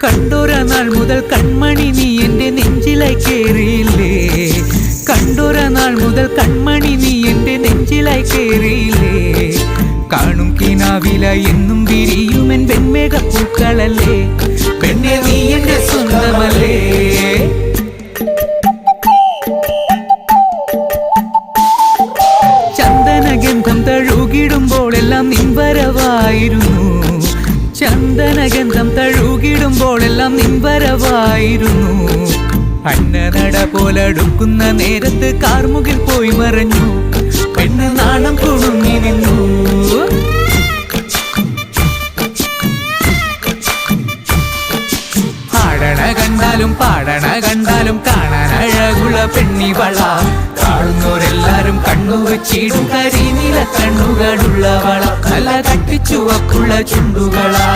കണ്ടൊര നാൾ മുതൽ കൺമണി നീ എൻ്റെ നെഞ്ചിലായി കേറിയില്ലേ, കണ്ടൊര നാൾ മുതൽ കൺമണി നീ എൻ്റെ നെഞ്ചിലായി കേറിയില്ലേ. കാണും കിനാവില എന്നും വിരിയുമെൻ വെൺമേഘപ്പൂക്കളല്ലേ, പെണ്ണെ നീ എൻ്റെ സ്വന്തമല്ലേ. ചന്ദനഗന്ധം തഴുകിടുമ്പോഴെല്ലാം നിൻ വരവായിരുന്നു, ചന്ദനഗന്ധം തഴുകിടുമ്പോഴെല്ലാം നിൻ വരവായിരുന്നു. അന്നനട പോലടുക്കുന്ന നേരത്ത് കാർമുകിൽ പോയി മറഞ്ഞു, പെണ്ണ് നാണം കുടുങ്ങി നിന്നു. ആടണ കണ്ടാലും പാടണ കണ്ടാലും കാണാൻ അഴകുള്ള പെണ്ണിവള, കാണുന്നവരെല്ലാരും കണ്ണു വെച്ചിടും കരിനീല കണ്ണുകളുള്ളവള, നല്ല കട്ടിച്ചുവപ്പുള്ള ചുണ്ടുകളാ.